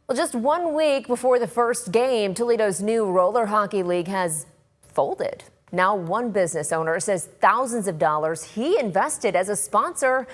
Well, just 1 week before the first game, Toledo's new roller hockey league has folded. Now one business owner says thousands of dollars he invested as a sponsor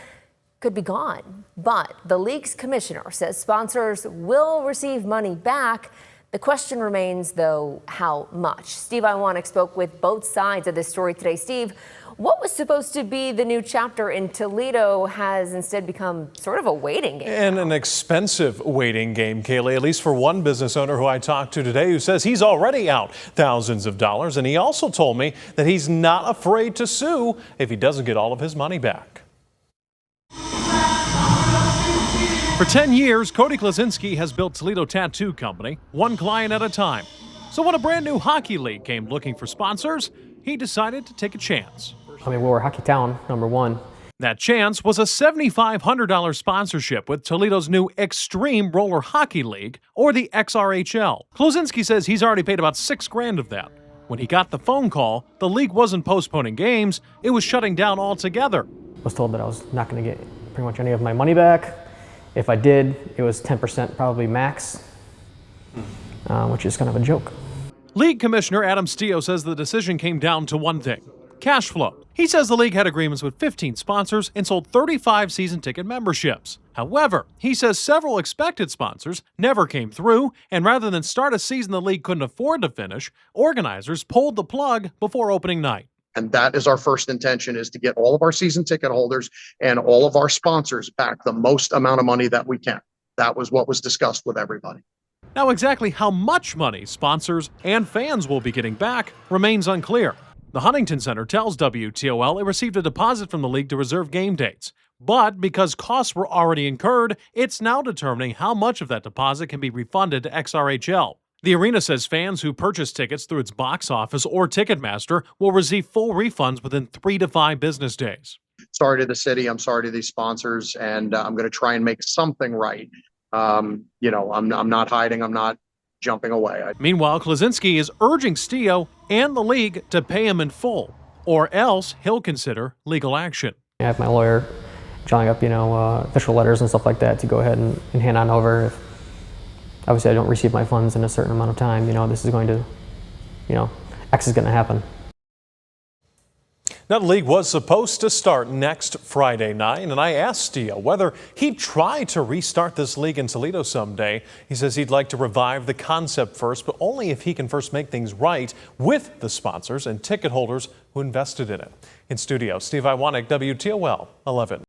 could be gone. But the league's commissioner says sponsors will receive money back. The question remains, though, how much? Steve Iwanek spoke with both sides of this story today. Steve, what was supposed to be the new chapter in Toledo has instead become sort of a waiting game. And an expensive waiting game, Kaylee, at least for one business owner who I talked to today who says he's already out thousands of dollars. And he also told me that he's not afraid to sue if he doesn't get all of his money back. For 10 years, Cody Klaczynski has built Toledo Tattoo Company, one client at a time. So when a brand new hockey league came looking for sponsors, he decided to take a chance. I mean, we're a hockey town, number one. That chance was a $7,500 sponsorship with Toledo's new Extreme Roller Hockey League, or the XRHL. Klaczynski says he's already paid about $6 grand of that. When he got the phone call, the league wasn't postponing games, it was shutting down altogether. I was told that I was not going to get pretty much any of my money back. If I did, it was 10% probably max, which is kind of a joke. League Commissioner Adam Steo says the decision came down to one thing: cash flow. He says the league had agreements with 15 sponsors and sold 35 season ticket memberships. However, he says several expected sponsors never came through, and rather than start a season the league couldn't afford to finish, organizers pulled the plug before opening night. And that is our first intention, is to get all of our season ticket holders and all of our sponsors back the most amount of money that we can. That was what was discussed with everybody. Now, exactly how much money sponsors and fans will be getting back remains unclear. The Huntington Center tells WTOL it received a deposit from the league to reserve game dates. But because costs were already incurred, it's now determining how much of that deposit can be refunded to XRHL. The arena says fans who purchase tickets through its box office or Ticketmaster will receive full refunds within 3 to 5 business days. Sorry to the city, I'm sorry to these sponsors, and I'm going to try and make something right. I'm not hiding, I'm not jumping away. Meanwhile, Klaczynski is urging Steo and the league to pay him in full, or else he'll consider legal action. I have my lawyer drawing up, official letters and stuff like that to go ahead and hand on over. If obviously I don't receive my funds in a certain amount of time, this is going to, X is going to happen. Now, the league was supposed to start next Friday night, and I asked Steo whether he'd try to restart this league in Toledo someday. He says he'd like to revive the concept first, but only if he can first make things right with the sponsors and ticket holders who invested in it. In studio, Steve Iwanek, WTOL 11.